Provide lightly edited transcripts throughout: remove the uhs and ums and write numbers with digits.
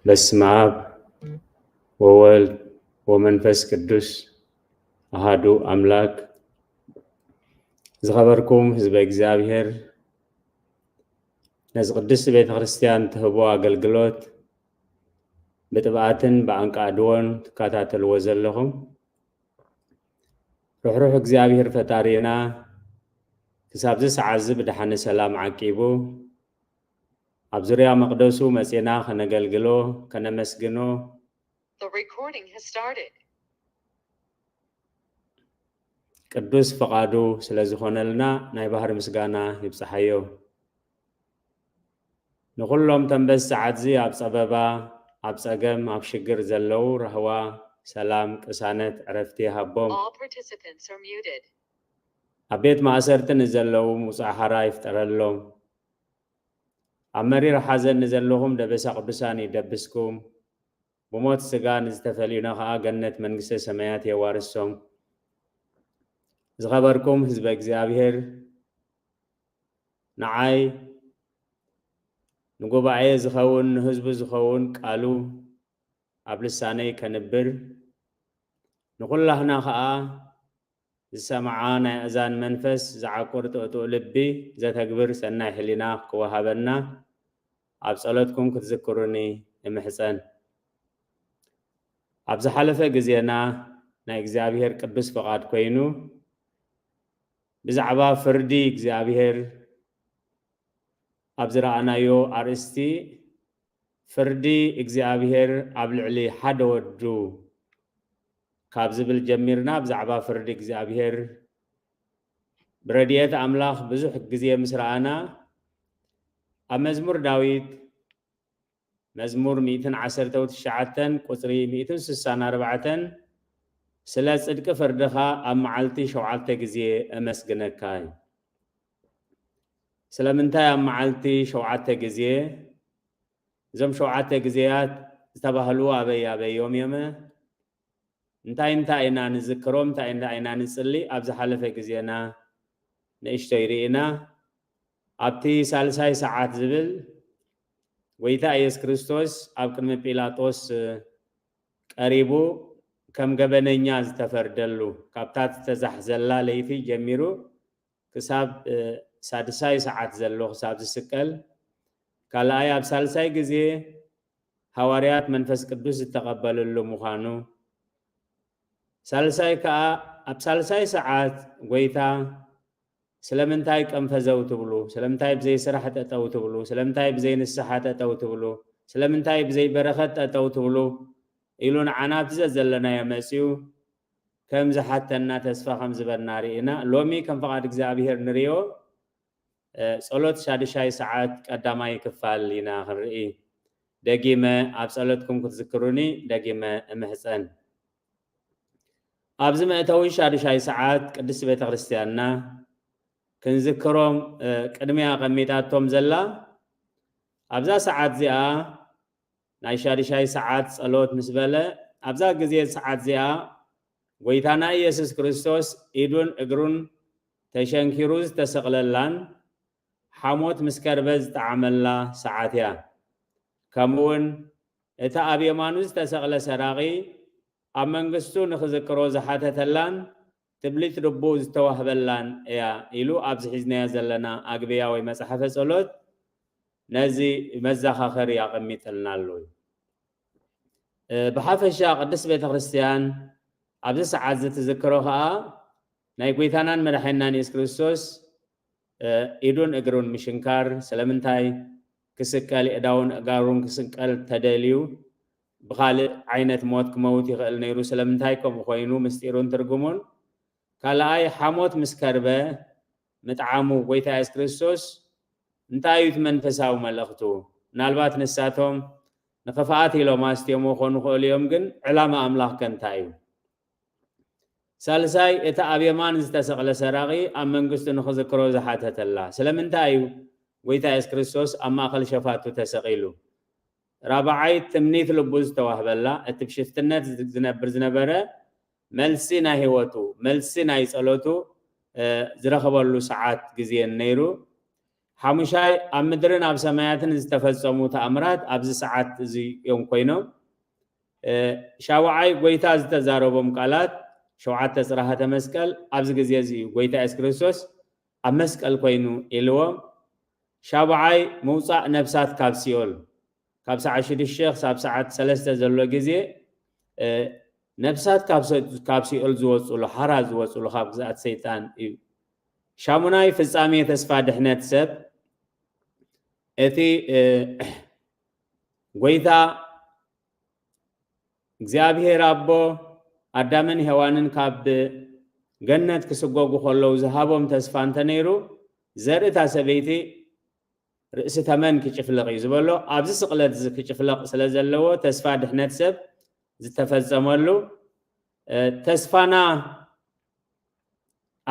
በስመ አብ ወወልድ ወመንፈስ ቅዱስ አሐዱ አምላክ። ዝኸበርኩም ህዝበ እግዚአብሔር ነዚ ቅድስት ቤተ ክርስቲያን ትህቦ አገልግሎት ብጥብኣትን ብኣንቃድዎን ትከታተልዎ ዘለኹም ርኅሩሕ እግዚአብሔር ፈጣሪና ክሳብ ዚ ሰዓት ዚ ብድሓነ ሰላም ዓቂቡ ኣብ ዙርያ መቅደሱ መፂና ከነገልግሎ ከነመስግኖ ቅዱስ ፈቃዱ ስለ ዝኾነልና ናይ ባህሪ ምስጋና ይብፅሓዮ። ንኩሎም ተንበስ ሰዓት ዚ ኣብ ፀበባ ኣብ ፀገም ኣብ ሽግር ዘለው ረህዋ ሰላም ቅሳነት ዕረፍቲ ሃቦም ኣብ ቤት ማእሰርቲ ንዘለው ሙፃእ ሓራ ይፍጠረሎም። ኣብ መሪር ሓዘን ንዘለኹም ደበሳ ቅዱሳን ይደብስኩም። ብሞት ስጋ ንዝተፈሊዩና ከዓ ገነት መንግስተ ሰማያት የዋርሶም። ዝኸበርኩም ህዝበ እግዚአብሔር ንዓይ ንጉባኤ ዝኸውን ንህዝቡ ዝኸውን ቃሉ ኣብ ልሳነይ ከንብር ንኩላህና ከዓ ዝሰምዓ ናይ እዛን መንፈስ ዝዓቁር ጥቕጡቕ ልቢ ዘተግብር ሰናይ ሕሊና ክወሃበና ኣብ ጸሎትኩም ክትዝክሩኒ ንምሕፀን። ኣብ ዝሓለፈ ግዜና ናይ እግዚአብሔር ቅዱስ ፈቃድ ኮይኑ ብዛዕባ ፍርዲ እግዚአብሔር ኣብ ዝረኣናዮ ኣርእስቲ ፍርዲ እግዚአብሔር ኣብ ልዕሊ ሓደ ወዱ ካብ ዝብል ጀሚርና ብዛዕባ ፍርዲ እግዚአብሔር ብረድኤት ኣምላኽ ብዙሕ ግዜ ምስ ረኣና ኣብ መዝሙር ዳዊት መዝሙር 119 ቁፅሪ 164 ስለ ጽድቂ ፍርድኻ ኣብ መዓልቲ 7 ግዜ ኣመስግነካ። ስለምንታይ ኣብ መዓልቲ 7 ግዜ? እዞም 7 ግዜያት ዝተባህሉ ኣበይ ኣበዮም እዮም? እንታይ ኢና ንዝክሮም? እንታይ ኢና ንጽሊ? ኣብ ዝሓለፈ ግዜና ንእሽቶ ይርኢና። ኣብቲ ሳልሳይ ሰዓት ዝብል ጎይታ ኢየሱስ ክርስቶስ ኣብ ቅድሚ ጲላጦስ ቀሪቡ ከም ገበነኛ ዝተፈርደሉ ካብታ ዝተዛሕዘላ ለይቲ ጀሚሩ ክሳብ ሳድሳይ ሰዓት ዘሎ ክሳብ ዝስቀል ካልኣይ ኣብ ሳልሳይ ግዜ ሃዋርያት መንፈስ ቅዱስ ዝተቐበልሉ ምዃኑ ሳልሳይ ከዓ ኣብ ሳልሳይ ሰዓት ጎይታ ስለምንታይ ቀንፈዘው ትብሉ? ስለምንታይ ብዘይ ስራሕ ጠጠው ትብሉ? ስለምንታይ ብዘይ ንስሓ ጠጠው ትብሉ? ስለምንታይ ብዘይ በረኸት ጠጠው ትብሉ? ኢሉ ንዓና ብዘለናዮ መፅኡ ከም ዝሓተና ተስፋ ከም ዝበና ርኢና። ሎሚ ከም ፈቃድ እግዚአብሔር ንሪኦ ጸሎት ሻድሻይ ሰዓት ቀዳማይ ክፋል ኢና ክንርኢ። ደጊመ ኣብ ጸሎትኩም ክትዝክሩኒ ደጊመ እምሕፀን። ኣብዚ መእተዊ ሻድሻይ ሰዓት ቅድስቲ ቤተ ክርስቲያንና ክንዝክሮም ቅድሚያ ቀሚጣቶም ዘላ ኣብዛ ሰዓት እዚኣ ናይ ሻድሻይ ሰዓት ጸሎት ምስ በለ ኣብዛ ግዜ ሰዓት እዚኣ ጎይታና ኢየሱስ ክርስቶስ ኢዱን እግሩን ተሸንኪሩ ዝተሰቕለላን ሓሞት ምስ ከርበ ዝጠዓመላ ሰዓት እያ። ከምኡውን እቲ ኣብ የማኑ ዝተሰቕለ ሰራቂ ኣብ መንግስቱ ንክዝክሮ ዝሓተተላን ትብሊት ልቡ ዝተዋህበላን እያ ኢሉ ኣብዚ ሒዝናዮ ዘለና ኣግብያ ወይ መፅሓፈ ጸሎት ነዚ መዘኻኸሪ ያቐሚጥልና ኣሎ። ብሓፈሻ ቅድስት ቤተ ክርስቲያን ኣብዚ ሰዓት ዝትዝክሮ ከዓ ናይ ጎይታናን መድሓኒናን ኢየሱስ ክርስቶስ ኢዱን እግሩን ምሽንካር ስለምንታይ ክስቀል እዳውን እጋሩን ክስቀል ተደልዩ ብካልእ ዓይነት ሞት ክመውት ይኽእል ነይሩ? ስለምንታይ ከምኡ ኮይኑ ምስጢሩን ትርጉሙን ካልኣይ ሓሞት ምስ ከርበ ምጥዓሙ ጎይታ ኢየሱስ ክርስቶስ እንታይ እዩ መንፈሳዊ መልእኽቱ? ምናልባት ንሳቶም ንኽፍኣት ኢሎም ኣስትዮም ክኾኑ ይኽእሉ እዮም፣ ግን ዕላማ ኣምላኽ ከ እንታይ እዩ? ሳልሳይ እቲ ኣብ የማን ዝተሰቕለ ሰራቂ ኣብ መንግስቱ ንክዝክሮ ዝሓተተላ ስለምንታይ እዩ ጎይታ ኢየሱስ ክርስቶስ ኣብ ማእኸል ሸፋቱ ተሰቂሉ? ራብዓይ ትምኒት ልቡ ዝተዋህበላ እቲ ብሽፍትነት ዝነብር ዝነበረ መልሲ ናይ ህይወቱ መልሲ ናይ ጸሎቱ ዝረኸበሉ ሰዓት ግዜ ነይሩ። حمشاي أمدرن أب سماياتن استفزمو تأمرات أبز ساعات زي يوم كوينو شاوعي قويتا زتزاروبهم قالات شوعات تسراها تمسكال أبز جزيزي قويتا إسكريسوس أمسكال كوينو إلوام شاوعي موصع نفسات كابسيول كابس عشر الشيخ ساب ساعات سلسة زلو جزي نفسات كابسيول زوصلو حراز زوصلو خابزات سيطان شاموناي في السامية تسفى دحنات سب اتي قويتا እግዚአብሔር አቦ አዳምን ሔዋንን ካብ ገነት ክስጎጉ ኸለው ዝሃቦም ተስፋ እንተነይሩ ዘርእታ ሰበይቲ ርእሲ ተመን ክጭፍልቕ እዩ ዝበሎ ኣብዚ ስቕለት ክጭፍልቕ ስለ ዘለዎ ተስፋ ድሕነት ሰብ ዝተፈጸመሉ ተስፋና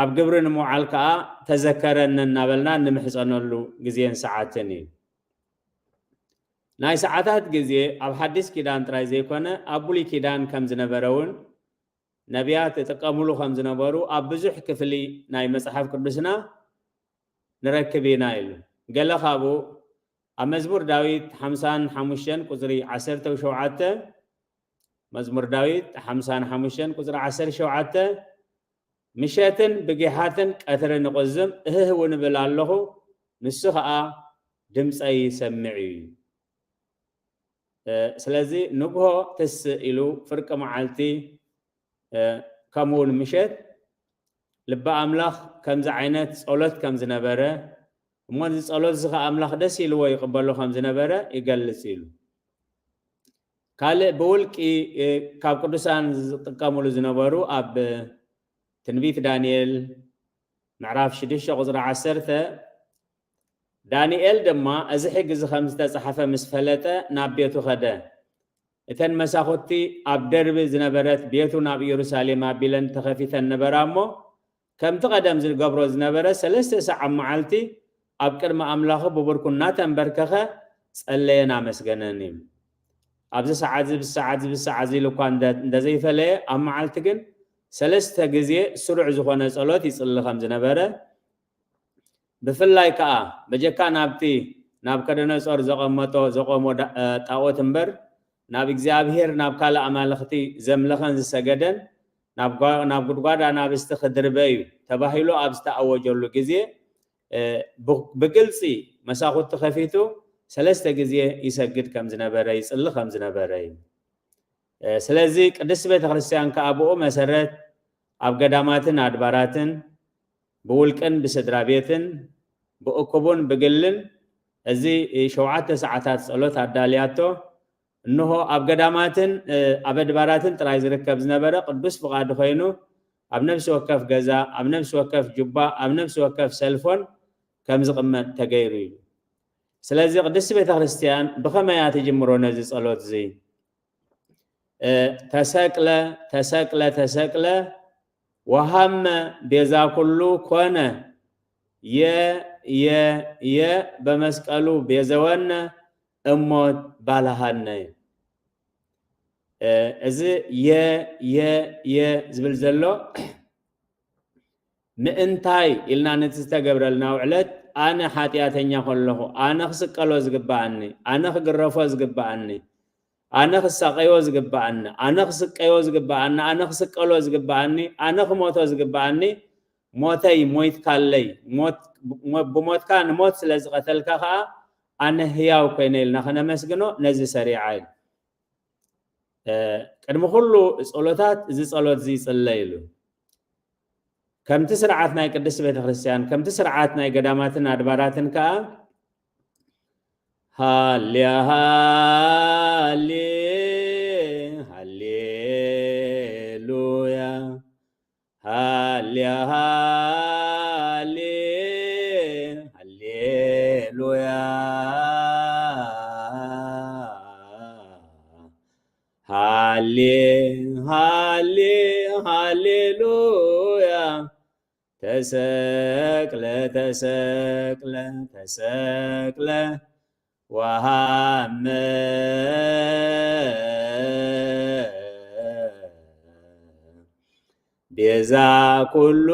ኣብ ግብሪ ንምውዓል ከዓ ተዘከረን እናበልና ንምሕፀነሉ ግዜን ሰዓትን እዩ ناي ساعات جزء أب حديث كيدان تراي زي كونه أبولي كيدان كم زنبرون نبيات تقاملو خم زنبرو أب بزح كفلي ناي مسحف كردسنا نركبينا إلو قال خابو مزمور داويد حمسان حموشن كزري عسر تو شوعته مزمور داويد حمسان حموشن كزري عسر شوعته مشاتن بجهاتن أثر نقزم هو نبلا الله نسخة دمس أي سمعي سلازي نبهو تس إلو فرق معالتي كمون مشت لبا أملاخ كمز عينات صولت كمز نبرة ومن صولت زخا أملاخ دس إلو ويقبلو كمز نبرة يقلس إلو قال بولك كاب قدسان تقاملو زنبرو أب تنبيت دانيال معراف شديش غزر عسرته دانيال دما أزحق إذا خمسة صحفة مسفلته نابيتو خده إتن مساختي أبدرب زنبرت بيتو ناب يروساليم أبيلن تخفيت النبرامو كم تقدم زن قبرو زنبرة سلسة ساعة معالتي أبكر ما أملاخه ببركون ناتن بركخه سألينا مسجنانيم أبز ساعات زي لو كان ده زي فلي أم معالتكن سلسة جزية سرع زخانة صلاتي صلى خمس نبرة بفلاي كا بجكا نابتي ناب كدنا صار زقمو تاوت امبر ناب እግዚአብሔር ናብ ካለ አማልኽቲ ዘምለኸን ዝሰገደን ናብ ጉድጓዳ ናብ ዝተኸድርበዩ ተባሂሉ ኣብ ዝተኣወጀሉ ግዜ ብግልፂ መሳኹት ተኸፊቱ ሰለስተ ግዜ ይሰግድ ከም ዝነበረ ይጽሊ ከም ዝነበረ ስለዚ ቅድስት ቤተ ክርስቲያን ከአብኦ መሰረት ኣብ ገዳማትን አድባራትን بولكن بسدرا بيتن بأكبون بقلن ازي شوعات ساعات صلوت عدالياتو انه ابقداماتن ابدباراتن ترايز ركب زنبرة قدس فقاد خينو اب نفس وكف غزا اب نفس وكف جبا اب نفس وكف سلفون كم زقمت تغيري سلازي قدس بيت كريستيان بخميات يجمرو نزي صلوت زي تساقله وهم بيزا كله كونه يه بمسكالو بيزوان اموت بالهان ازي يه زبل زلو مئنتاي إلنا نتستقبرلنا وعلت أنا حاتياتنيا كله أنا خسقلو زقبعني أنا خقرفو زقبعني أنا خسقيو زقبعني أنا خسقيو زقبعني أنا خسقلو زقبعني أنا خموتو زقبعني موتي موت كالي موت بموت كان موت سلز قتلك خا أنا هياو كينيلنا خنا مسجنو نزي سريعاي قدم كله صلوتات زي صلوت زي صليلو كم تسرعتنا يقدس بيت كريستيان كم تسرعتنا قداماتنا أدباراتنا كا هاليلويا هاليلويا هاليلويا تسكله وهم بيزا كل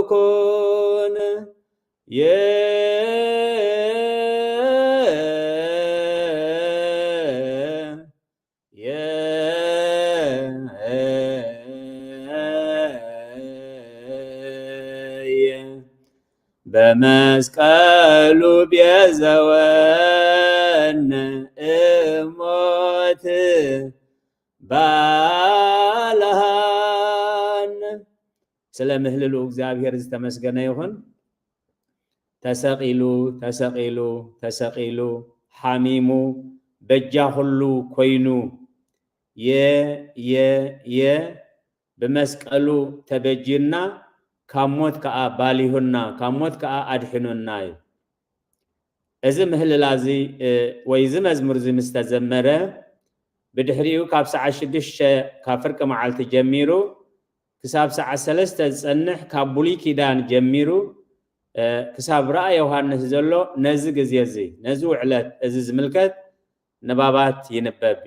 كون بمسقلو بيزوان اموت بالهان سلام اهللو እግዚአብሔር ዝተመስገነ ይሁን ተሰቂሉ ሐሚሙ በጃ ሁሉ ኮይኑ የ በመስቀሉ ተበጅና ካሞት ከአ ባሊሁና ካሞት ከአ አድሕኑና እዚ ምህልላዚ ወይ እዚ መዝሙር እዚ ምስተዘመረ ብድሕሪኡ ካብ ሰዓት 6 ካብ ፍርቂ መዓልቲ ጀሚሩ ክሳብ ሰዓት 3 ዝጸንሕ ካብ ብሉይ ኪዳን ጀሚሩ ክሳብ ራእየ ዮሐንስ ዘሎ ነዚ ግዜ እዚ ነዚ ውዕለት እዚ ዝምልከት ንባባት ይንበብ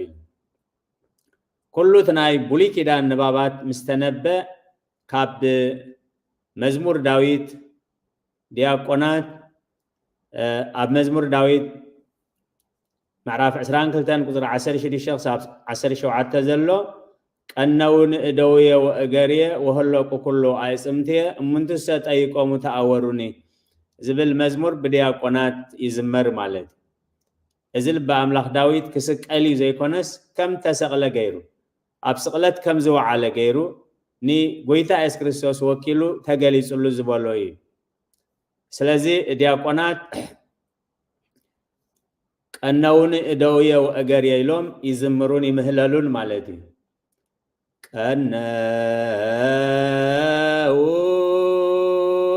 ኩሉ ትናይ ብሉይ ኪዳን ንባባት ምስተነበ ካብ መዝሙር ዳዊት ዲያቆናት ኣብ መዝሙር ዳዊት ምዕራፍ 22 ቁጥሪ 16 ክሳብ 17 ዘሎ ቀነውን እደውየ ወእገርየ ወህለቁ ኩሉ አይጽምትየ እምንትሰ ጠይቆሙ ተአወሩኒ ዝብል መዝሙር ብዲያቆናት ይዝመር ማለት እዚ ልበ አምላኽ ዳዊት ክስቀል ዘይኮነስ ከም ተሰቅለ ገይሩ ኣብ ስቅለት ከም ዝወዓለ ገይሩ ኒ ጎይታ ኢየሱስ ክርስቶስ ወኪሉ ተገሊጹሉ ዝበሎ እዩ ስለዚ ዲያቆናት ቀነውን እደውየ ወእገርየ ኢሎም ይዝምሩን ይምህለሉን ማለት እዩ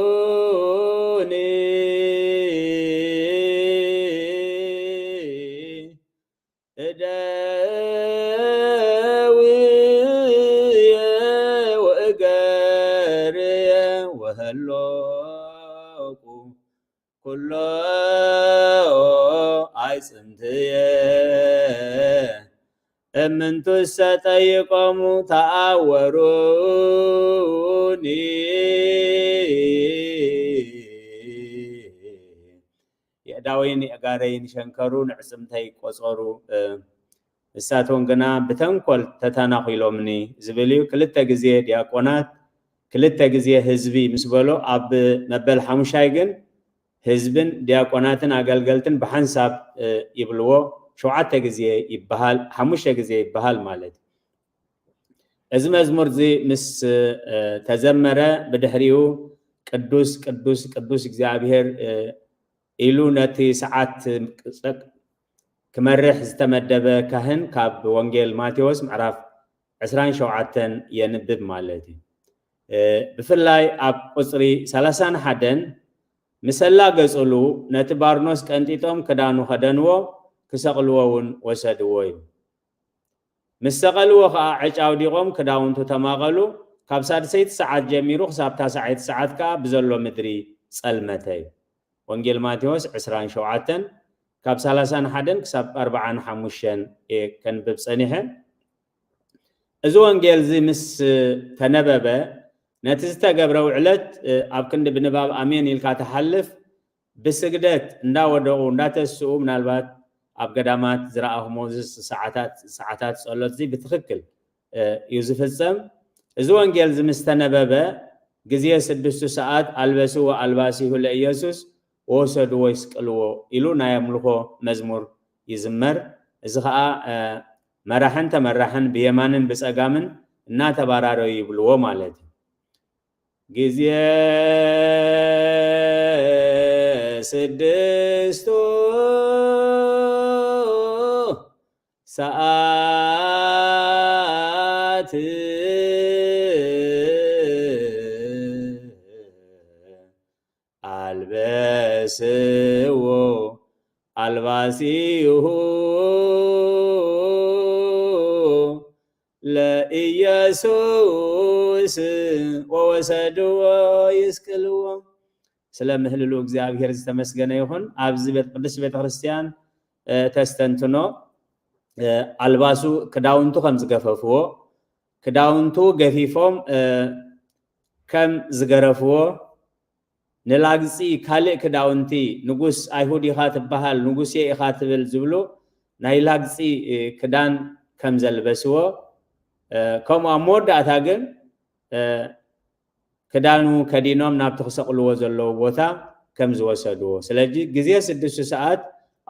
ቀነውኒ እደውየ ወእገርየ ወህሎቁ ኩሎ አይጽምትየ እምንትሰ ጠይቆሙ ተአወሩኒ የዳዊን የጋረይን ሸንከሩ ንዕጽምተይ ቆጸሩ እሳቶን ግና ብተንኮል ተተናኺሎምኒ ዝብል እዩ ክልተ ግዜ ዲያቆናት ክልተ ግዜ ህዝቢ ምስ በሎ ኣብ መበል ሓሙሻይ ግን ህዝብን ዲያቆናትን አገልገልትን በሐንሳብ ይብልዎ ሸውዓተ ጊዜ ይበሃል ሓሙሽተ ጊዜ ይበሃል ማለት እዚ መዝሙር እዚ ምስ ተዘመረ ብድሕሪኡ ቅዱስ ቅዱስ ቅዱስ እግዚአብሔር ኢሉ ነቲ ሰዓት ክመርሕ ዝተመደበ ካህን ካብ ወንጌል ማቴዎስ ምዕራፍ 27 የንብብ ማለት እዩ ብፍላይ ኣብ ቁጽሪ 31 ምሰላ ገጽሉ ነቲ ባርኖስ ቀንጢጦም ክዳኑ ኸደንዎ ክሰቅልዎውን ወሰድዎ እዩ ምስ ሰቀልዎ ከዓ ዕጫው ዲቆም ክዳውንቱ ተማቐሉ ካብ ሳድሰይቲ ሰዓት ጀሚሩ ክሳብ ታሳዓይቲ ሰዓት ከዓ ብዘሎ ምድሪ ጸልመተ እዩ ወንጌል ማቴዎስ 27 ካብ 31 ክሳብ 45 ከንብብ ጸኒሐ እዚ ወንጌል እዚ ምስ ተነበበ ነቲ ዝተገብረ ውዕለት ኣብ ክንዲ ብንባብ ኣሜን ኢልካ ተሓልፍ ብስግደት እንዳወደቁ እንዳተስኡ ምናልባት ኣብ ገዳማት ዝረአኹሞ ሰዓታት ጸሎት እዚ ብትክክል እዩ ዝፍጸም እዚ ወንጌል እዚ ምስ ተነበበ ግዜ 6 ሰዓት አልበስዎ አልባሲሁ ለኢየሱስ ወሰድዎ ይስቅልዎ ኢሉ ናይ አምልኮ መዝሙር ይዝመር እዚ ከዓ መራሕን ተመራሕን ብየማንን ብጸጋምን እናተባራረዩ ይብልዎ ማለት እዩ ጊዜ 6 ሰዓት አልበስዎ አልባሲሁ ለኢየሱስ ወወሰድዎ ይስቅልዎ ስለ ምህልሉ እግዚአብሔር ዝተመስገነ ይሁን ኣብዚ ቅዱስ ቤተ ክርስቲያን ተስተንትኖ አልባሱ ክዳውንቱ ከም ዝገፈፍዎ ክዳውንቱ ገፊፎም ከም ዝገረፍዎ ንላግፂ ካልእ ክዳውንቲ ንጉስ አይሁድ ኢኻ ትበሃል ንጉስ ኢኻ ትብል ዝብሉ ናይ ላግፂ ክዳን ከም ዘልበስዎ ከምኡ ኣብ መወዳእታ ግን ክዳኑ ከዲኖም ናብቲ ክሰቅልዎ ዘለዎ ቦታ كم زوسدو سلجي جزية 6 ساعات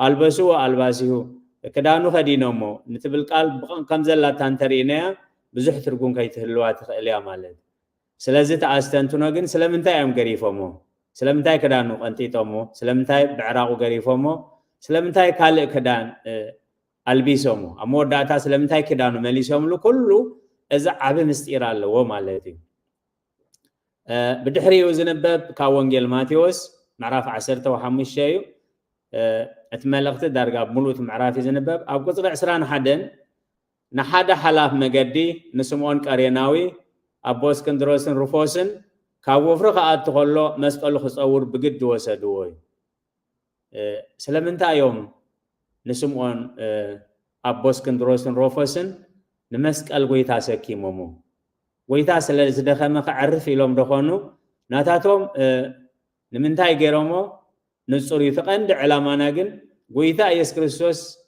ألبسو ألباسيو كدانو خدينومو نتبل قال كم زلا تانترينا بزح ترجون كي تهلوات إليا مالد سلازي تأستنتونا جن سلامنتاي أم قريفمو سلامنتاي كدانو أنتي تومو سلامنتاي بعراقو قريفمو سلامنتاي كالي كدان ألبيسومو أمور داتا سلامنتاي كدانو مليسومو كله إذا عبي مستير الله مالتي بدحري وزنبب كاونجيل ماتيوس معراف 15 شيء اتملقت درجة ملوت معراف زنبب أو قصر 21 نحدا حلاف مجدي نسمون كاريناوي أبوس كندروسن رفوسن كاوفرق أتقولو مسألة خصور بجد وسدوي سلامنتا يوم نسمون أبوس كندروسن رفوسن نمسك القويتا سكيمومو قويتا سلال زدخمك عرف إلهم دخونو ناتاتهم نمنتاي غيرومو نصوري فقند علامانا جن قويتا يس كريستوس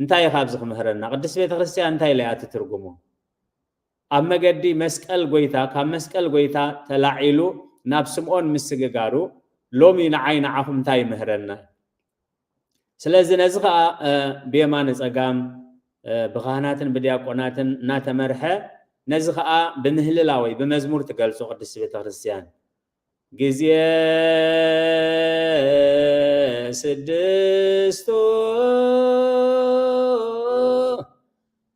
انتاي خابزخ مهرنا قدس بيت خريستيان انتاي ليات ترجمو أما قدي مسكال قويتا كم مسكال قويتا تلاعيلو نابسمون مسجقارو لومي نعين عفم تاي مهرنا سلازن أزغا بيمان أزغام بغاناتن بدياقوناتن ناتمرحة نزغا بمهللاوي بمزمور تقلسو قدس بيت خريستيان جزية 6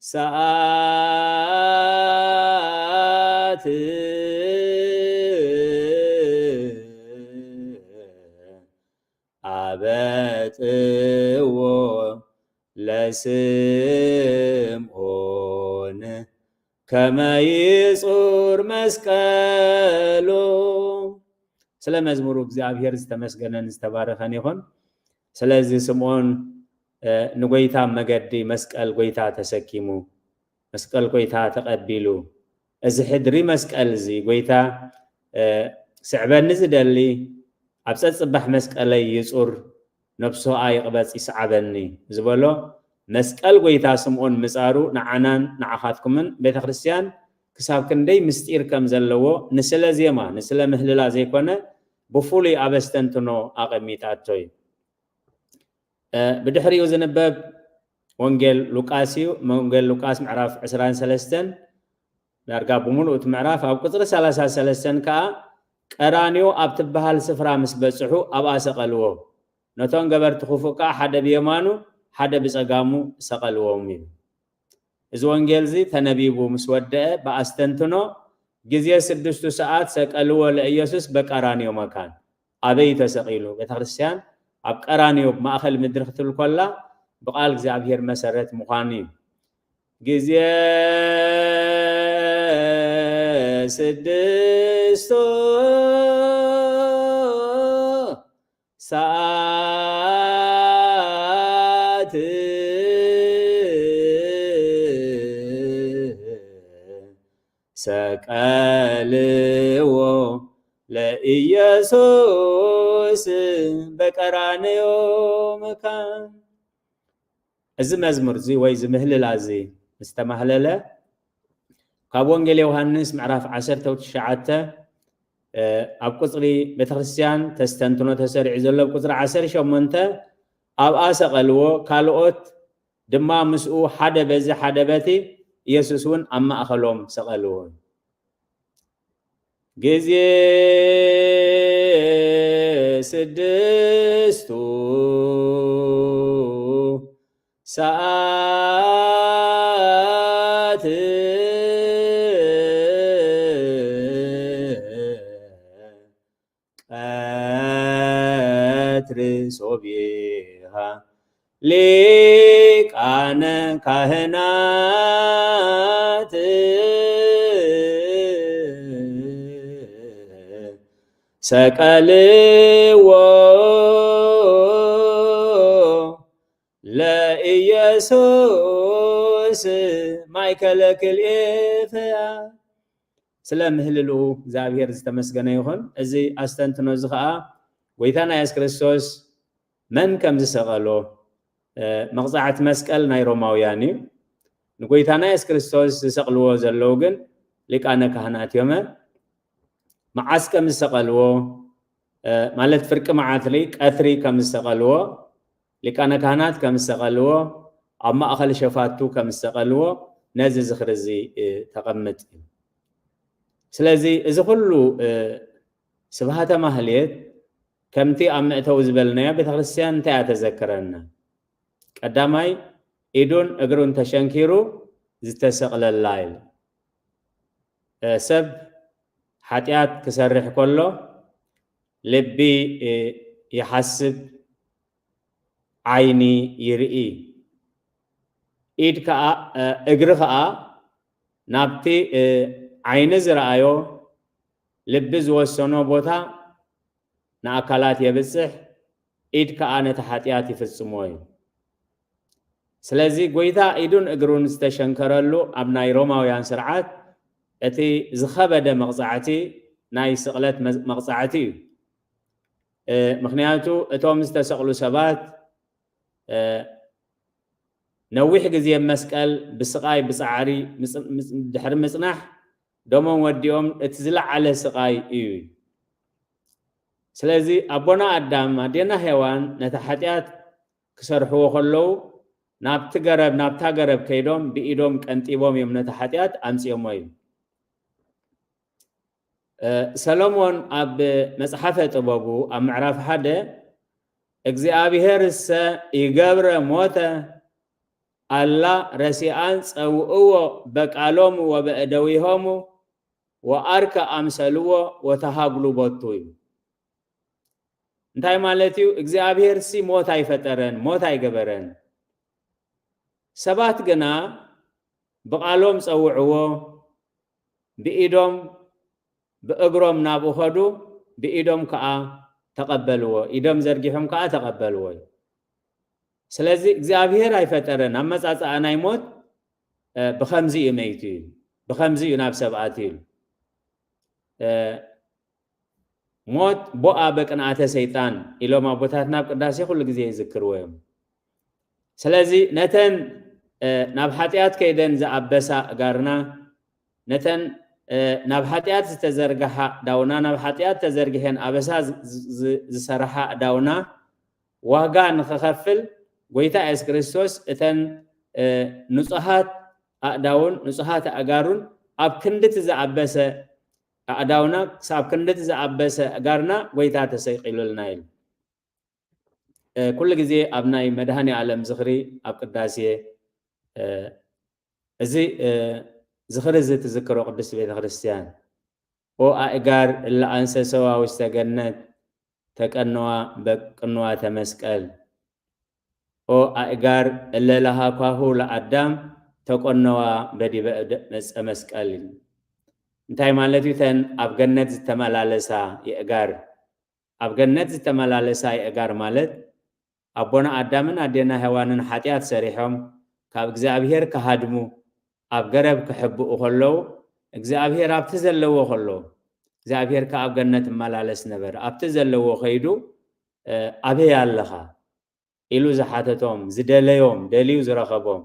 ساعات عبتو لسمعون كما يصور مسكالو سلام مزمورو እግዚአብሔር ዝተመስገነን ዝተባረኸን ይኹን ስለዚ ስምዖን ንጎይታ መገዲ መስቀል ጎይታ ተሰኪሙ መስቀል ጎይታ ተቀቢሉ እዚ ሕድሪ መስቀል እዚ ጎይታ ስዕበኒ ዝደሊ ኣብ ፀጽባሕ መስቀለይ ይጹር ነፍሱ ኣይቅበጽ ይስዓበኒ ዝበሎ መስቀል ጎይታ ስምዖን ምጻሩ ንዓናን ንዓኻትኩምን ቤተ ክርስቲያን ክሳብ ክንደይ ምስጢር ከም ዘለዎ ንስለ ዜማ ንስለ ምህልላ ዘይኮነ بفولي أبستنتنو أقميتاتوي بدحريو زنبب وانجيل لوكاسيو وانجيل لوكاس معراف 23 نرجع بملؤت معراف أو قطر 33 كا قرانيو أبتبهال سفرا مسبصحو أبا سقلوو نتون غبرت خفوكا حدا بيمانو حدا بصقامو سقلوومي إذ وانجيل زي تنبيبو مسوده بأستنتنو جزية 6 ساعات سقلوا لإيسوس بقرانيو مكان أبي تسقيلو بتخرسيان أب قرانيو مأخل مدرخة الكلا بقال እግዚአብሔር مسرت مخاني جزية 6 ساعات سقالو لإيسوس بقرانيو مكان እዚ መዝሙር እዚ ወይ ዝምህልላ እዚ ዝተማህለለ ካብ ወንጌል ዮሐንስ ምዕራፍ 19 ኣብ ቁጽሪ ቤተክርስቲያን ተስተንትኖ ተሰሪዕ ዘሎ ቁጽሪ 18 ኣብ ኣሰቀልዎ ካልኦት ድማ ምስኡ ሓደ በዚ ሓደ በቲ ኢየሱስ ውን ኣብ ማእኸሎም ሰቀልዎ ግዜ 6 ساعات قتر صبيها ሊቃነ ካህናት ሰቀልዎ ለኢየሱስ ማእከለ ክልኤፍያ ስለ ምህልሉ እግዚአብሔር ዝተመስገነ ይሁን እዚ አስተንትኖ እዚ ከዓ ጎይታና ኢየሱስ ክርስቶስ መን ከም ዝሰቀሎ መቅጻዕት መስቀል ናይ ሮማውያን እዩ ንጎይታና ኢየሱስ ክርስቶስ ዝሰቅልዎ ዘለው ግን ሊቃነ ካህናት እዮም መዓስ ከም ዝሰቀልዎ مالت فرق معاتلي قثري كم استقلوا لكان كهنات كم استقلوا أما أخل شفاتو كم استقلوا نزل زخرزي تقمت سلازي إذا كله سبحات مهليت كمتي أم توزبلنا بتخلصيان تأتذكرنا قدامي إيدون أجرون تشنكيرو زتسقل الليل سب حتيات كسرح كله لبي يحسب عيني يرئي إيد كا أجرها نبتي عين زرعيو لبز وسنو بوتا نأكلات يبصح إيد كا نتحتيات يفصموي سلازي قويتا إيدون أجرون استشنكرلو أبناي روماويان سرعات أتي زخبد مقصعتي ناي سقلت مقصعتي مخنياتو اتوم استسقلو سبات نويح جزي مسكال بسقاي بسعاري دحر مصنح دومون وديوم اتزلع على سقاي ايو سلازي ابونا ادم ادينا حيوان نتحتيات كسرحو خلو نابتا غرب كيدوم بإيدوم كنتيبوم يم نتحتيات امسيوم وي سلمون أب مصحفة طبابو أم معرف حدا እግዚአብሔር ይገብረ ሞተ አላ ረሲአን ጸውእዎ በቃሎም ወበእደዊሆሙ ወአርከ አምሰልዎ ወተሃግሉ ቦቱ እንታይ ማለት እዩ እግዚአብሔር ሞት አይፈጠረን ሞት አይገበረን ሰባት ግና በቃሎም ጸውዕዎ ብኢዶም بأجرم نابو خدو بإيدهم كأ تقبلوا إيدهم زرقهم كأ تقبلوا سلازي እግዚአብሔር አይፈጠረን አመጻጻ አናይሞት በخمዚ ይመይቲል በخمዚ ናብ ሰብአቲል ሞት ቦአ በቅንአተ ሰይጣን ኢሎም አቦታትና ቅዳሴ ሁሉ ጊዜ ይዝክርዎም ስለዚ ነተን ናብ ኃጢአት ከይደን ዘአበሳ ጋርና ነተን ናብ ኃጢአት ዝተዘርገሐ ዳውና ናብ ኃጢአት ተዘርግሄን አበሳ ዝሰረሐ ዳውና ዋጋ ንኸኸፍል ጎይታ ኢየሱስ ክርስቶስ እተን ንጹሃት አዳውን ንጹሃት አጋሩን አብ ክንድት ዘአበሰ አዳውና ሳብ ክንድት ዘአበሰ አጋርና ጎይታ ተሰይቂሉልና ይል ኩሉ ጊዜ አብናይ መድኃኔ ዓለም ዝኽሪ አብ ቅዳሴ እዚ ዝኽሪ ዝትዝክሮ ቅድስት ቤተ ክርስቲያን ኦ አእጋር ለአንሰሰዋ ውስተ ገነት ተቀነዋ በቅንዋ ተመስቀል ኦ አእጋር ለለሃኳሁ ለአዳም ተቆነዋ በዲበ መጽ መስቀል እንታይ ማለት ይተን አብ ገነት ዝተመላለሳ የእጋር አብ ገነት ዝተመላለሳ የእጋር ማለት አቦና አዳምን አዴና ሔዋንን ኃጢአት ሰሪሖም ካብ እግዚአብሔር ከሃድሙ አብ ገረብ ከሕብኡ ከለው እግዚአብሔር አብቲ ዘለዎ ከሎ እግዚአብሔር ከአብ ገነት መላለስ ነበር አብቲ ዘለዎ ኸይዱ አበይ አለኻ ኢሉ ዝሓተቶም ዝደለዮም ደልዩ ዝረኸቦም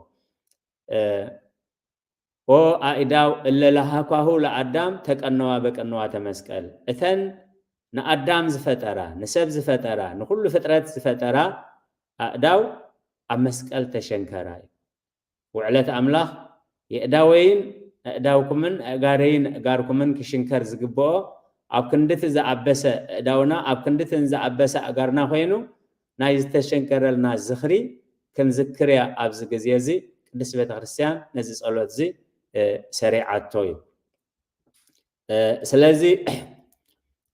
ኦ አእዳው እለለሃኳሁ ለአዳም ተቀነዋ በቀነዋ ተመስቀል እተን ንአዳም ዝፈጠራ ንሰብ ዝፈጠራ ንኩሉ ፍጥረት ዝፈጠራ አእዳው አብ መስቀል ተሸንከራ ውዕለት አምላኽ የእዳወይን እዳውኩምን ጋረይን ጋርኩምን ክሽንከር ዝግብኦ አብ ክንድት ዘአበሰ እዳውና አብ ክንድትን ዘአበሰ ጋርና ኮይኑ ናይ ዝተሸንከረልና ዝኽሪ ክንዝክርያ ኣብዚ ግዜ እዚ ቅድስት ቤተ ክርስቲያን ነዚ ጸሎት እዚ ሰሪዓቶ እዩ ስለዚ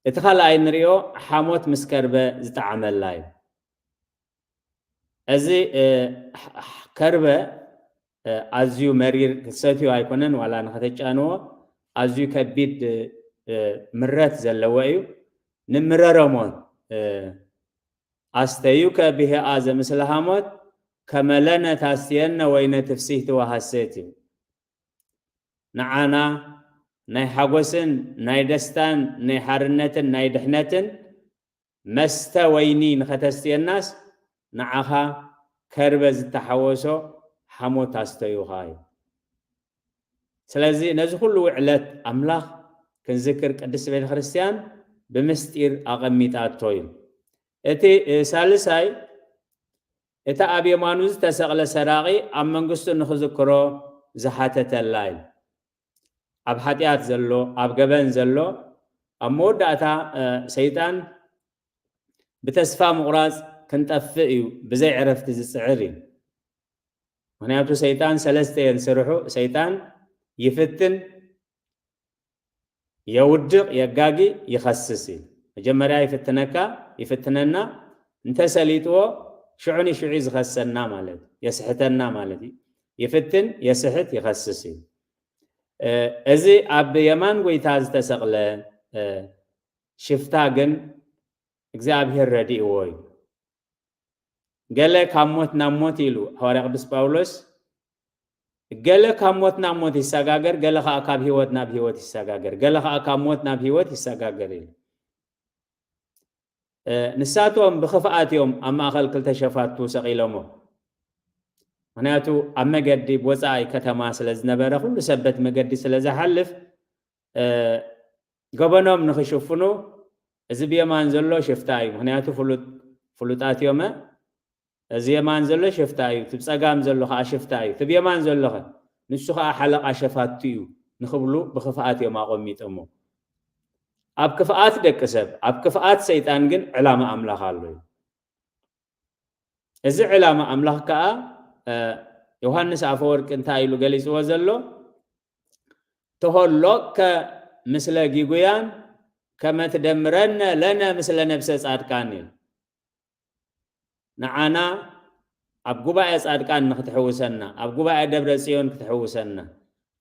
እቲ ካልኣይ ንሪኦ ሓሞት ምስ ከርበ ዝተዓመላ እዩ እዚ ከርበ ኣዝዩ መሪር ክሰትዩ ኣይኮነን ዋላ ንኸተጫንዎ ኣዝዩ ከቢድ ምረት ዘለዎ እዩ ንምረረሞን ኣስተዩከ ብሄኣ ዘምስለ ሃሞት ከመለነ ታስትየነ ወይነ ትፍሲሕቲ ወሃሴት እዩ ንዓና ናይ ሓጎስን ናይ ደስታን ናይ ሓርነትን ናይ ድሕነትን መስተ ወይኒ ንኸተስትየናስ ንዓኻ ከርበ ዝተሓወሶ ሓሞት ኣስተዩኻ እዩ ስለዚ ነዚ ኩሉ ውዕለት ኣምላኽ ክንዝክር ቅድስት ቤተ ክርስቲያን بمستير أقميتاتوين اتي سالساي اتا أبي مانوز تسغل سراغي أم منقصو نخذكرو زحاتة اللايل أب حتيات زلو أب قبن زلو أم موداتا سيطان بتسفى مغراز كنت أفئيو بزي عرفت زسعري هناياتو سيطان سلستين سرحو سيطان يفتن يودق يقاقي يخسسي مجمريا يفتننا انت سليتو شعوني شعيز خسنا مالت يسحتنا مالتي يفتن يسحت يخسسي ازي اب يمان ويتاز تسقل شفتاغن እግዚአብሔር ረዲእ ወይ ገለ ካሞት ናሞት ይሉ ሐዋርያ ቅዱስ ጳውሎስ ገለ ካሞት ናሞት ይሰጋገር ገለ ከአካብ ህይወት ናብ ህይወት ይሰጋገር ገለ ከአካሞት ናብ ህይወት ይሰጋገር ይሉ ንሳቶም ብኽፍአትዮም ኣብ ማእኸል ክልተ ሸፋቱ ሰቂሎሞ ምክንያቱ ኣብ መገዲ ወፃኢ ከተማ ስለዝነበረ ኩሉ ሰበት መገዲ ስለዝሓልፍ ገበኖም ንኽሽፍኑ እዚ ብየማን ዘሎ ሽፍታ እዩ ምክንያቱ ፍሉጣት ዮመ እዚ የማን ዘሎ ሽፍታ እዩ ትብፀጋም ዘሎ ከዓ ሽፍታ እዩ ትብየማን ዘሎ ንሱ ከዓ ሓለቃ ሸፋቱ እዩ ንኽብሉ ብኽፍአት ዮም ኣቆሚጦሞ ኣብ ክፍአት ደቂ ሰብ ኣብ ክፍአት ሰይጣን ግን ዕላማ ኣምላኽ ኣሎ እዚ ዕላማ ኣምላኽ ከዓ ዮሐንስ አፈወርቅ እንታይ ኢሉ ገሊፅዎ ዘሎ ተሆሎከ ምስለ ጊጉያን كما تدمرنا لنا مثل نفس صادقان نعانا ابغبا صادقان نختحوسنا ابغبا دبر صيون كتحوسنا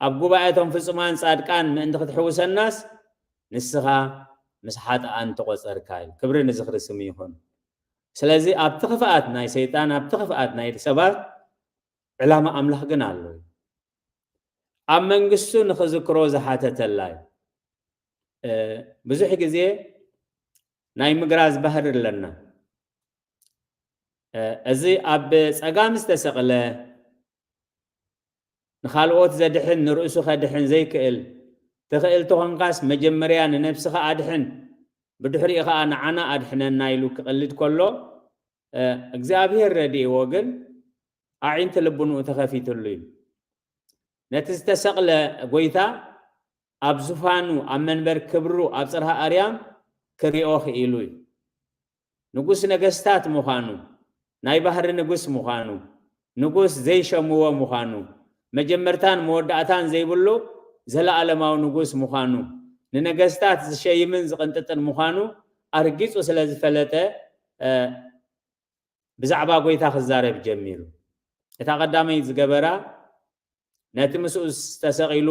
ابغبا تم فصمان صادقان من تختحوسناس نسخا مسحات انت قصركاي كبر نزخر سم يكون ስለዚህ ኣብ ተኸፋአት ናይ ሰይጣን ኣብ ተኸፋአት ናይ ሰባት ዕላማ ኣምላኽ ግን ኣሎ ኣብ መንግስቱ ንኽዝክሮ ዝሓተተላይ ብዙሕ ግዜ ናይ ምግራዝ ባህር ኣለና እዚ ኣብ ፀጋም ዝተሰቕለ ንኻልኦት ዘድሕን ንርእሱ ኸድሕን ዘይክእል ትኽእል ተኾንካስ መጀመርያ ንነፍስኻ ኣድሕን ብድሕሪኡ ከዓ ንዓና ኣድሕነና ኢሉ ክቕልድ ከሎ እግዚኣብሔር ረዲእዎ ግን ኣዒንቲ ልቡንኡ ተኸፊትሉ እዩ ነቲ ዝተሰቕለ ጎይታ ኣብ ዙፋኑ ኣብ መንበር ክብሩ ኣብ ፅርሐ ኣርያም ክሪኦ ክኢሉ እዩ ንጉስ ነገስታት ምዃኑ ናይ ባህሪ ንጉስ ምዃኑ ንጉስ ዘይሸምዎ ምዃኑ መጀመርታን መወዳእታን ዘይብሉ ዘለዓለማዊ ንጉስ ምዃኑ ንነገስታት ዝሸይምን ዝቕንጥጥን ምዃኑ ኣርጊፁ ስለ ዝፈለጠ ብዛዕባ ጎይታ ክዛረብ ጀሚሩ እታ ቀዳመይ ዝገበራ ነቲ ምስኡ ዝተሰቒሉ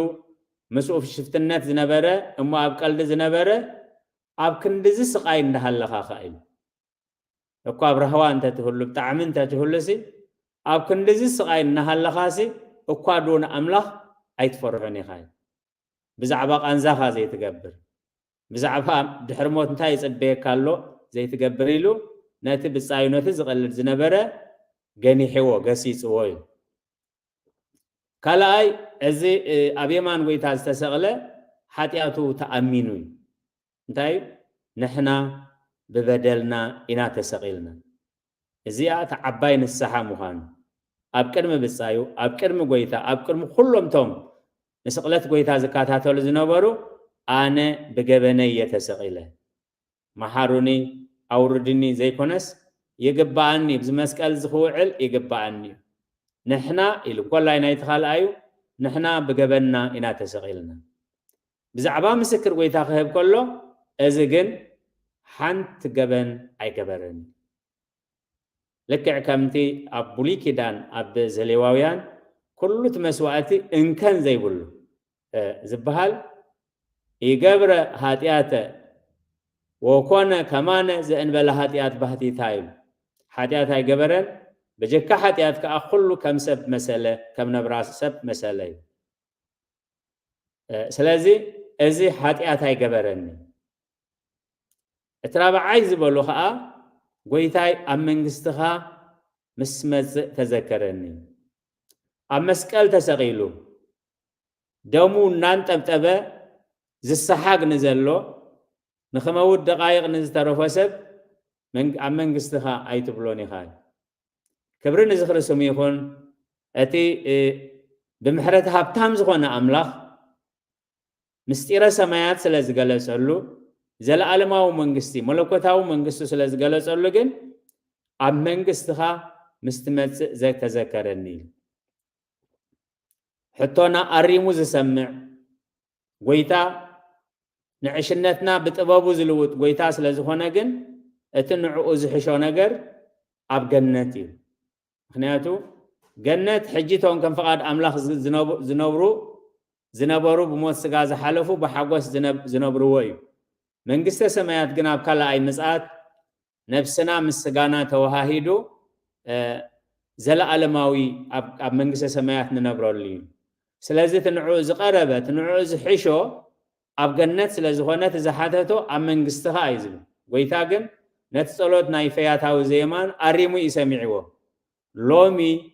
ምስኡ ሽፍትነት ዝነበረ እሞ ኣብ ቀልዲ ዝነበረ ኣብ ክንዲዚ ስቃይ እንዳሃለኻ ኸኢሉ እኳ ኣብ ረህዋ እንተትህሉ ብጣዕሚ እንተትህሉሲ ኣብ ክንዲዚ ስቃይ እናሃለኻሲ እኳ ዱን ኣምላኽ ኣይትፈርሑን ኢኻ ብዛዕባ ቃንዛኻ ዘይትገብር ብዛዕባ ድሕሪ ሞት እንታይ ይፅበየካ ኣሎ ዘይትገብር ኢሉ ነቲ ብፃይነቱ ዝቐልድ ዝነበረ ገኒሕዎ ገሲፅዎ እዩ ካልኣይ እዚ ኣብ የማን ጎይታ ዝተሰቕለ ሓጢኣቱ ተኣሚኑ እዩ እንታይ ንሕና ብበደልና ኢና ተሰቒልና እዚኣ ተዓባይ ንስሓ ምዃኑ ኣብ ቅድሚ ብፃዩ ኣብ ቅድሚ ጎይታ ኣብ ቅድሚ ኩሎምቶም ንስቕለት ጎይታ ዝከታተሉ ዝነበሩ ኣነ ብገበነይ የተሰቒለ መሓሩኒ ኣውርድኒ ዘይኮነስ ይግባኣኒ ብዚ መስቀል ዝኽውዕል ይግባኣኒ እዩ ንሕና ኢሉ ኮላይ ናይቲ ካልኣዩ ንሕና ብገበና ኢና ተሰቒልና ብዛዕባ ምስክር ጎይታ ክህብ ከሎ እዚ ግን ሓንቲ ገበን ኣይገበረኒ ልክዕ ከምቲ ኣብ ብሉይ ኪዳን ኣብ ዘሌዋውያን ኩሉ እቲ መስዋእቲ እንከን ዘይብሉ ዝበሃል ይገብረ ሃጢኣተ ወኮነ ከማነ ዘእንበለ ሃጢኣት ባህቲታ እዩ ሓጢኣት ኣይገበረን በጀካ ሓጢኣት ከዓ ኩሉ ከም ሰብ መሰለ ከም ነብራ ሰብ መሰለ እዩ ስለዚ እዚ ሓጢኣት ኣይገበረኒ እቲ ራብዓይ ዝበሉ ከዓ ጎይታይ ኣብ መንግስትኻ ምስ መፅእ ተዘከረኒ ኣብ መስቀል ተሰቒሉ ደሙ እናንጠብጠበ ዝሰሓግ ንዘሎ نخمود دقائق نزترفو سب عم منقستخا أي تبلوني خاي كبرنا زخر سميخون أتي بمحرتها بتام زخونا أملاخ مستيرة سمايات سلاز قلس ألو زل عالماو منقستي ملوكتاو منقستو سلاز قلس ألو جن عم منقستخا مستمت زي تذكرني حتونا أريمو زسمع ويتا نعشنتنا بتبابو زلوت ويتا سلازخونا جن اتنعو زحشو نجر عب جنتي خنياتو جنت حجيتهم كان فقاد أملاخ زنبرو بموت سجاز حلفو بحقوس زنبرو ويو من قصة سمايات جناب كلا أي مسات نفسنا مسجانا توهاهيدو زلا علماوي أب من قصة سمايات ننبرو لين سلازة تنعوز قربة تنعوز حشو أب جنت سلازخونات زحاتتو أب من قصتها أيزلو ويتاجن نتصلوت نايفيات هاو زيمان أريمو يسمعوه لومي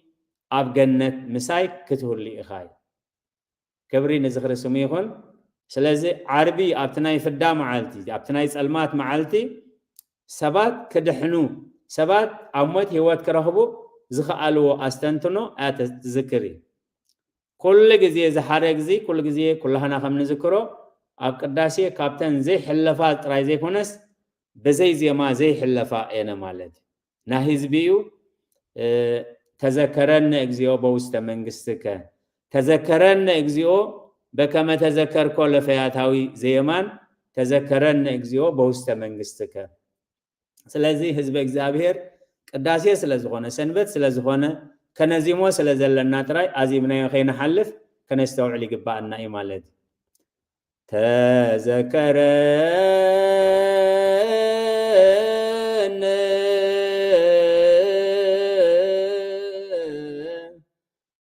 أب جنت مساي كتهور لي إخاي كبري نزخر سميخون سلازة عربي أبتناي فدا معالتي أبتناي سلمات معالتي سبات كدحنو سبات أموت هوات كرهبو زخالو أستنتنو أتذكري كل جزية زحارة جزي كل جزية كلها نخم نذكره أب قداسية كابتن زي حلفات رايزي كونس بزي زي ما زي حلفاء أنا مالد ناهز بيو تذكرن إجزيو بوست منقستك تذكرن إجزيو بكما تذكر كل فياتاوي زيمان تذكرن إجزيو بوست منقستك سلازي حزب إجزابير قداسية سلازخونة سنبت سلازخونة كنزيمو سلازلنا تراي عزيمنا يخين حلف كنستوعلي قبعنا إمالد تذكرن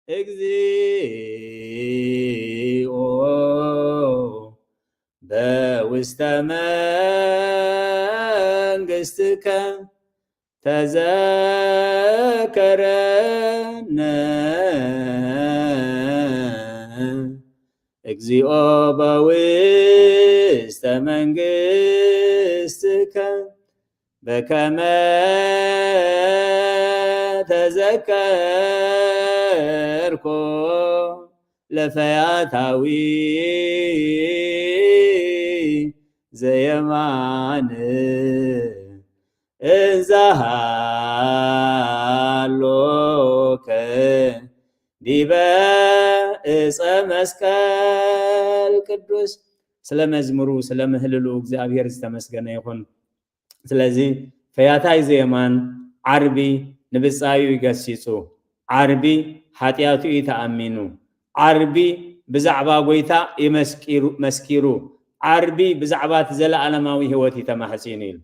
إجزيو بوست منقستك تذكرن إجزيو بوست منقستك بكما تذكركو لفياتاوي زيمان إنزهالوك ديبا مسكال قدوس سلام ازمرو سلام هللو እግዚአብሔር ዝተመስገነ ይሁን ስለዚህ ፈያታይ ዘየማን ዓርቢ ንብጻዩ ይገሲጹ ዓርቢ ኃጢያቱ ይተአሚኑ ዓርቢ ብዛዕባ ጎይታ ይመስኪሩ ዓርቢ ብዛዕባ ዘለዓለማዊ ህይወት ይተማሕጺኑ ኢሉ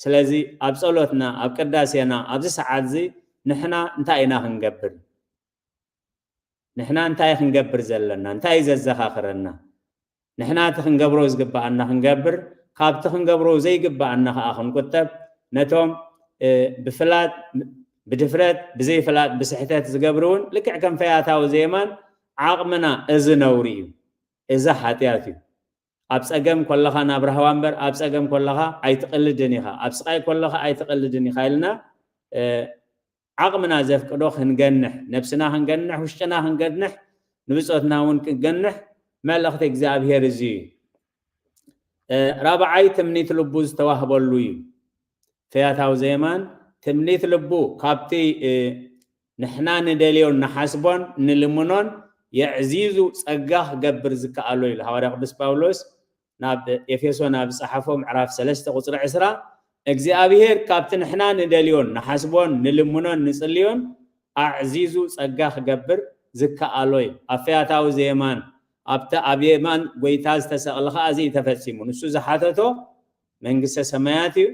ስለዚህ ኣብ ጸሎትና ኣብ ቅዳሴና ኣብዚ ሰዓት እዚ ንሕና እንታይ ኢና ክንገብር نحنا انتاي خنقبر زلنا انتاي ززخاخرنا نحنا تخنقبرو زقبعنا خنقبر خاب تخنقبرو زي قبعنا خاخن كتب نتوم بفلات بدفرات بزي فلات بسحتات زقبرون لكع كم فياتاو زيمان عقمنا ازنوريو ازا حاتياتيو ابسقم كلها نابره وانبر ابسقم كلها اي تقلدنيها ابسقاي كلها اي تقلدني خايلنا عقمنا زف قدوخ هنجنح نفسنا هنجنح وشنا هنجنح نبصتنا ونجنح ملخت እግዚአብሔር እዚ رابعاي تمنيت لبوز توهبلوي فياتاو زيمان تمنيت لبو كابتي نحنا ندليون نحاسبون نلمنون يعزيزو صقاخ قبر زكالو الحواري قدس باولوس ناب افيسون اب صحفهم عراف 3 قصر 10 እግዚአብሔር ካብቲ ንሕና ንደልዮን ንሓስቦን ንልምኖን ንጽልዮን አዕዚዙ ጸጋ ክገብር ዝከኣሎይ ኣፍያታዊ ዘየማን ኣብታ ኣብየማን ጎይታ ዝተሰቕልኻ እዚ ተፈጺሙ ንሱ ዝሓተቶ መንግስተ ሰማያት እዩ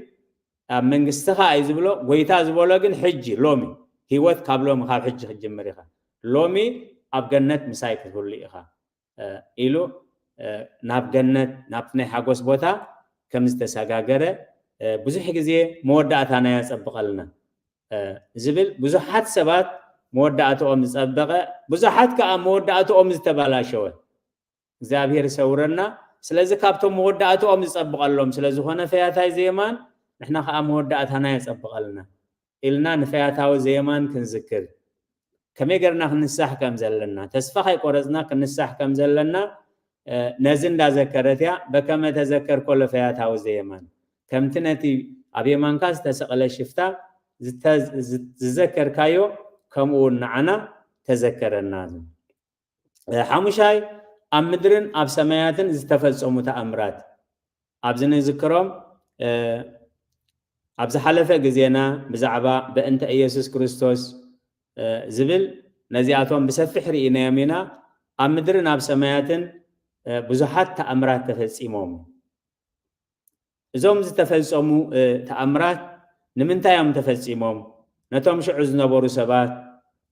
ኣብ መንግስትኻ እዩ ዝብሎ ጎይታ ዝበሎ ግን ሕጂ ሎሚ ህይወት ካብ ሎሚ ካብ ሕጂ ክጅምር ኢኻ ሎሚ ኣብ ገነት ምሳይ ክትህሉ ኢኻ ኢሉ ናብ ገነት ናብ ናይ ሓጎስ ቦታ ከም ዝተሰጋገረ ብዙሕ ግዜ መወዳእታና ያጸብቀልና ዝብል ብዙሓት ሰባት መወዳእቶኦም ዝጸበቀ ብዙሓት ከዓ መወዳእቶኦም ዝተባላሸወ እግዚአብሔር ሰውረና ስለዚ ካብቶም መወዳእቶኦም ዝጸብቀሎም ስለዝኾነ ፈያታይ ዘየማን ንሕና ከዓ መወዳእታና የጸብቀልና ኢልና ንፈያታዊ ዘየማን ክንዝክር ከመይ ገርና ክንሳሕ ከም ዘለና ተስፋ ከይቆረጽና ክንሳሕ ከም ዘለና ነዚ እንዳዘከረትያ በከመ ተዘከር ኮለ ፈያታዊ ዘየማን ከምቲ ነቲ ኣብ የማንካ ዝተሰቐለ ሽፍታ ዝዘከርካዮ ከምኡ ንዓና ተዘከረና ሓሙሻይ ኣብ ምድርን ኣብ ሰማያትን ዝተፈጸሙ ተኣምራት ኣብዚ ንዝክሮም ኣብ ዝሓለፈ ግዜና ብዛዕባ በእንተ ኢየሱስ ክርስቶስ ዝብል ነዚኣቶም ብሰፊሕ ርኢናዮም ኢና ኣብ ምድርን ኣብ ሰማያትን ብዙሓት ተኣምራት ተፈጺሞም እዞም ዝተፈጸሙ ተኣምራት ንምንታይ እዮም ተፈጺሞም ነቶም ሽዑ ዝነበሩ ሰባት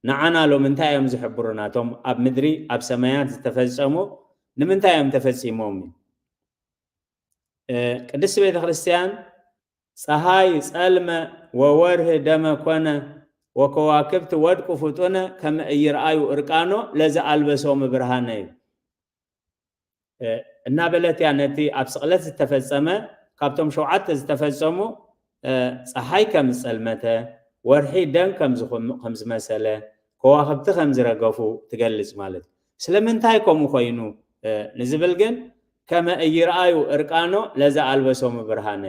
ንዓና ሎም እንታይ እዮም ዝሕብሩናቶም ኣብ ምድሪ ኣብ ሰማያት ዝተፈጸሙ ንምንታይ እዮም ተፈጺሞም ቅድስት ቤተ ክርስቲያን ፀሐይ ጸልመ ወወርህ ደመ ኮነ ወከዋክብት ወድቁ ፍጡነ ከመ ይርአዩ እርቃኖ ለዘአልበሶም ብርሃነ እናበለትያ ነቲ ኣብ ስቕለት ዝተፈጸመ ካብቶም ሸውዓተ ዝተፈጸሙ ፀሐይ ከም ጸልመተ ወርሒ ደም ከም ዝመሰለ ከዋክብቲ ከም ዝረገፉ ትገልጽ ማለት ስለምንታይ ከምኡ ኮይኑ ንዝብል ግን ከመ ይርአዩ እርቃኖ ለዘአልበሶም ብርሃነ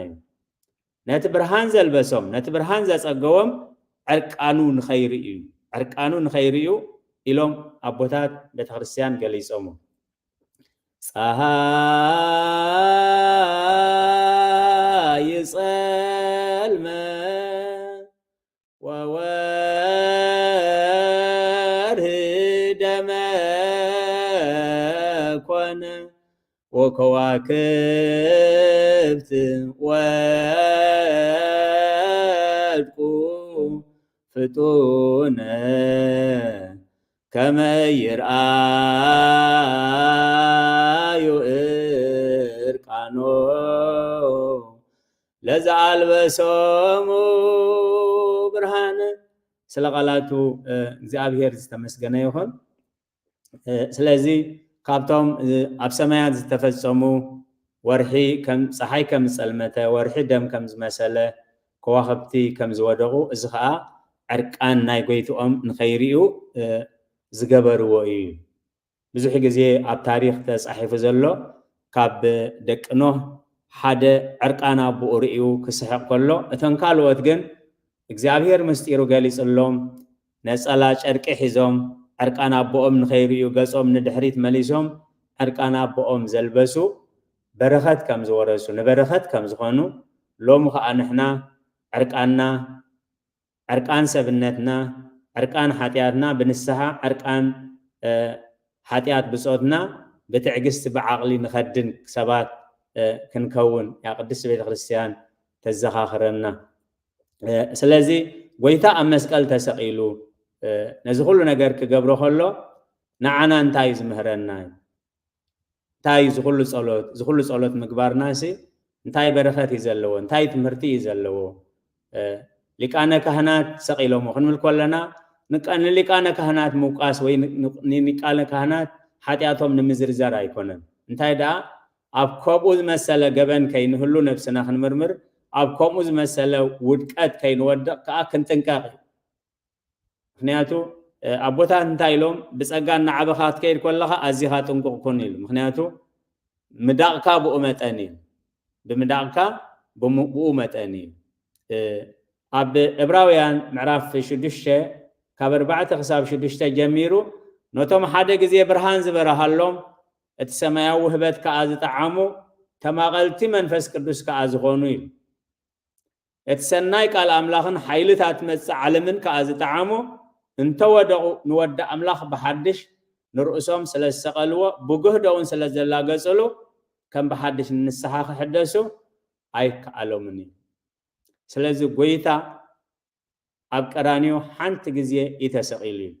ነቲ ብርሃን ዘልበሶም ነቲ ብርሃን ዘጸገዎም ዕርቃኑ ንኸይርዩ ኢሎም ኣቦታት ቤተ ክርስቲያን ገሊጾሙ ፀሐይ ጸልመ ወወርህ ደመ ኮነ ወከዋክብት ወድቁ ፍጡነ ከመ ይርአዩ እርቃኖ ለዘአልበሶሙ ብርሃነ ስለ ቃላቱ እግዚአብሔር ዝተመስገነ ይኹን ስለዚ ካብቶም ኣብ ሰማያት ዝተፈጸሙ ወርሒ ከም ፀሐይ ከም ጸልመተ ወርሒ ደም ከም ዝመሰለ ከዋክብቲ ከም ዝወደቁ እዚ ከዓ ዕርቃን ናይ ጎይትኦም ንኸይርዩ ዝገበርዎ እዩ ብዙሕ ግዜ ኣብ ታሪክ ተጻሒፉ ዘሎ ካብ ደቂ ኖህ ሓደ ዕርቃን ኣቦኡ ርእዩ ክስሕቅ ከሎ እተን ካልኦት ግን እግዚአብሔር ምስጢሩ ገሊጽሎም ነፀላ ጨርቂ ሒዞም ዕርቃን ኣቦኦም ንኸይርዩ ገጾም ንድሕሪት መሊሶም ዕርቃን ኣቦኦም ዘልበሱ በረኸት ከም ዝወረሱ ንበረኸት ከም ዝኾኑ ሎሚ ከዓ ንሕና ዕርቃንና ዕርቃን ሰብነትና ዕርቃን ሓጢኣትና ብንስሓ ዕርቃን ሓጢኣት ብጾትና ብትዕግስቲ ብዓቕሊ ንኸድን ሰባት ክንከውን ያ ቅድስት ቤተ ክርስቲያን ተዘኻኽረና ስለዚ ጎይታ ኣብ መስቀል ተሰቂሉ ነዚ ኩሉ ነገር ክገብሮ ከሎ ንዓና እንታይ ዝምህረና እንታይ ዝኩሉ ጸሎት ምግባርና እንታይ በረኸት እዩ ዘለዎ እንታይ ትምህርቲ እዩ ዘለዎ ሊቃነ ካህናት ሰቂሎሞ ክንብል ከለና ንሊቃነ ካህናት ምውቃስ ወይ ንሊቃነ ካህናት ሓጢኣቶም ንምዝርዛር ኣይኮነን እንታይ ደኣ ኣብ ከምኡ ዝመሰለ ገበን ከይንህሉ ነብስና ክንምርምር ኣብ ከምኡ ዝመሰለ ውድቀት ከይንወድቕ ከዓ ክንጥንቀቕ ምክንያቱ ኣቦታት እንታይ ኢሎም ብጸጋ እናዓበኻ ክትከይድ ከለኻ ኣዝኻ ጥንቁቕ ኩን ኢሉ ምክንያቱ ምዳቕካ ብኡ መጠን እዩ ብምዳቕካ ብኡ መጠን እዩ ኣብ ዕብራውያን ምዕራፍ 6 ካብ 4 ክሳብ 6 ጀሚሩ ነቶም ሓደ ግዜ ብርሃን ዝበረሃሎም እቲ ሰማያዊ ህበት ከዓ ዝጠዓሙ ተማቐልቲ መንፈስ ቅዱስ ከዓ ዝኾኑ እዩ እቲ ሰናይ ቃል ኣምላኽን ሓይልታት መጽእ ዓለምን ከዓ ዝጠዓሙ እንተወደቑ ንወዲ ኣምላኽ ብሓድሽ ንርእሶም ስለ ዝሰቐልዎ ብጉህ ደውን ስለ ዘላገጽሉ ከም ብሓድሽ ንስሓ ክሕደሱ ኣይከኣሎምን እዩ ስለዚ ጎይታ ኣብ ቀራንዮ ሓንቲ ግዜ ይተሰቂሉ እዩ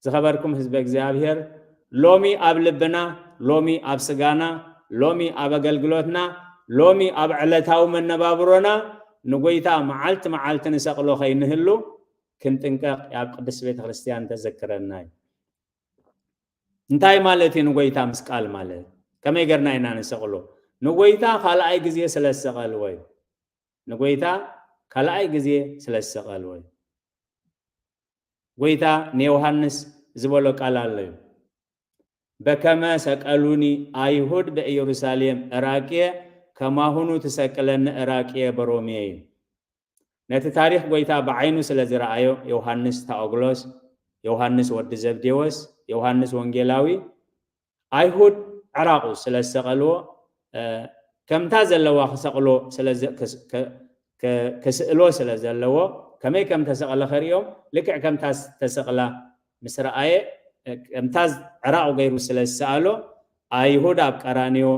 ዝኸበርኩም ህዝቢ እግዚአብሔር ሎሚ ኣብ ልብና ሎሚ ኣብ ስጋና ሎሚ ኣብ ኣገልግሎትና ሎሚ ኣብ ዕለታዊ መነባብሮና ንጎይታ መዓልቲ መዓልቲ ንሰቕሎ ኸይንህሉ ክንጥንቀቕ ኣብ ቅድስት ቤተ ክርስቲያን ተዘክረና እዩ እንታይ ማለት እዩ ንጎይታ ምስቃል ማለት كما يقرنا إنا نسقلو نقويتا خلائي جزية سلسقل وي نقويتا خلائي جزية سلسقل وي قويتا نيوهانس زبولو قالالو بكما سقلوني أيهود بإيروساليم إراكية كما هنو تسقلن إراكية بروميين نت تاريخ قويتا بعينو سلزي رأيو يوهانس تاوغلوس يوهانس ود زبديوس يوهانس وانجيلاوي أيهود عراقو سلسقلو كم تازلوا خسقلو سلز كسئلو سلزلو كمي كم تسقل خريوم لك كم تسقل مصر آية كم تاز عراقو غيرو سلسالو أيهود أبقرانيو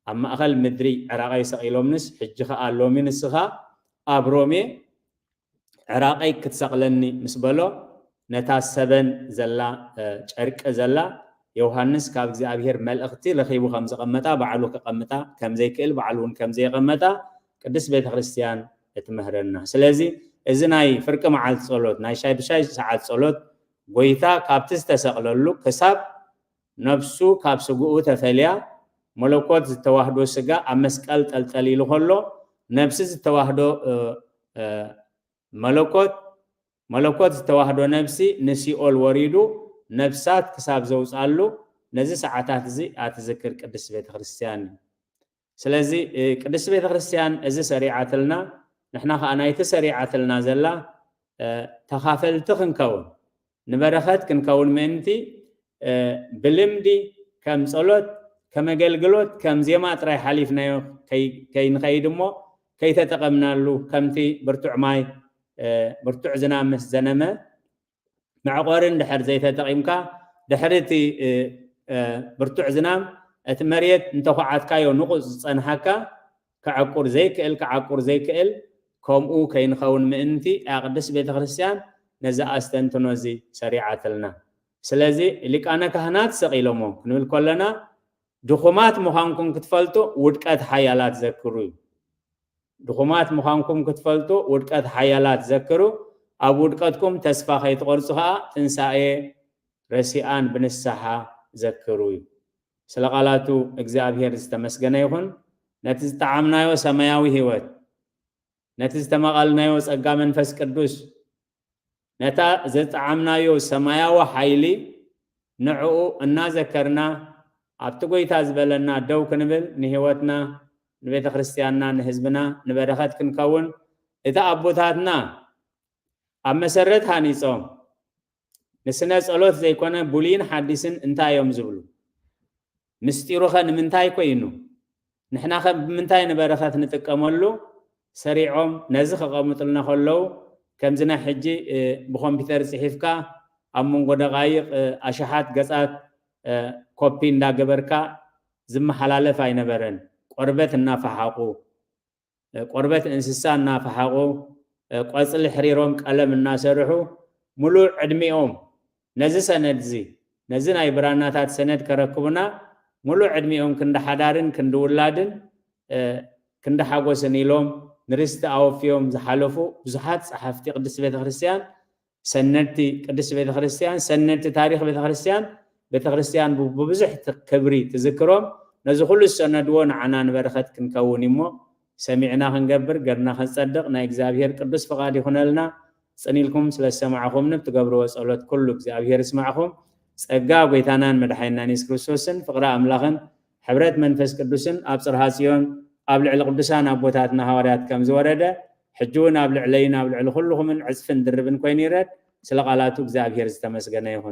أما أخل مدري عراقي سقيلو منس حجخ آلو منسخا أبرومي عراقي كتسقلني مسبلو نتاس سبن زلا شرك زلا يوحنس كاب እግዚአብሔር መልእክቲ ለኺቡ ከም ዘቀመጣ ባዕሉ ከቀመጣ ከም ዘይክእል ባዕሉን ከም ዘይቀመጣ ቅድስት ቤተ ክርስቲያን እትመህረና ስለዚ እዚ ናይ ፍርቂ መዓልቲ ጸሎት ናይ ሻይ ሰዓት ጸሎት ጎይታ ካብቲ ዝተሰቅለሉ ክሳብ ነፍሱ ካብ ስጉኡ ተፈልያ መለኮት ዝተዋህዶ ስጋ ኣብ መስቀል ጠልጠሊሉ ከሎ ነፍሲ ዝተዋህዶ መለኮት ዝተዋህዶ ነፍሲ ንሲኦል ወሪዱ نفسات كساب زوصالو نزي ساعات زي اتذكر قدس بيت كريستيان سلازي قدس بيت كريستيان ازي سريعتلنا نحنا خانايت سريعتلنا زلا تخافلت كنكون نبرخت كنكون منتي بلمدي كم صلوت كم اغلغلوت كم زيما طراي حليفنا كي نخيدمو كي تتقمنالو كمتي برتوع ماي برتوع زنامس زنمه معقورن دحر زي تقيمكا دحرتي برتوع زنام اتمريت انت خعات كايو نقص صنحكا كعقور زي كل كومو كاين خون منتي اقدس بيت كريستيان نزا استنتنوزي سريعتلنا سلازي اللي كان كهنات سقيلومو نقول كلنا دخومات مخانكم كتفلتو ودقات حيالات ذكروا دخومات مخانكم كتفلتو ودقات حيالات ذكروا أبودكتكم تسفى خيط قرصها تنسائي رسيان بنسحة ذكروي سلقالاتو اجزابير استمسجنا يهون نتز تعامنا يو سماياوي هوت نتز تمقالنا يو سقا منفس قدوس نتا زت تعامنا يو سماياوي حيلي نعو انا ذكرنا عبتقوي تازبلنا دو كنبل نهوتنا نبيت خريستياننا نهزبنا نبرخات كنكون إذا أبوتاتنا أما سرت هانيصوم نسنا صلوت زي كنا بولين حديثن انتا يوم زبلو مستيرو خن منتاي كوينو نحنا خ منتاي نبرخات نتقملو سريعوم نزخ قامطلنا خلو كم زنا حجي بكمبيوتر صحيفكا امون غدقايق اشحات غصات كوبي اندا غبركا زم حلالف اينبرن قربت نافحقو قربت انسسا نافحقو قصل حريروم قلم الناسرحو ملو عدميهم نزي سندزي نزي ناي براناتات سند كركبنا ملو عدميهم كند حدارن كند ولادن كند حاغوسن يلوم نرست اوفيوم زحلفو بزحات صحافتي قدس بيت كريستيان سندتي قدس بيت كريستيان سندتي تاريخ بيت كريستيان ببزح كبري تذكرهم نزي كل سندون عنان برخت كنكون يمو سمعنا خنقبر قرنا خنصدق نا اغزابير قدس فقاد يخونلنا صنيلكم سلسمعكم نبتقبروا صلوات كل اغزابير اسمعكم صقا غيتانان مدحينا نيس كريستوسن فقرا املاخن حبرت منفس قدسن ابصرها سيون ابلع القدسان ابوتاتنا حواريات كم زورده حجونا ابلع علينا ابلع كلهم من عزفن دربن كوين يرد سلقالاتو اغزابير استمسغنا يخون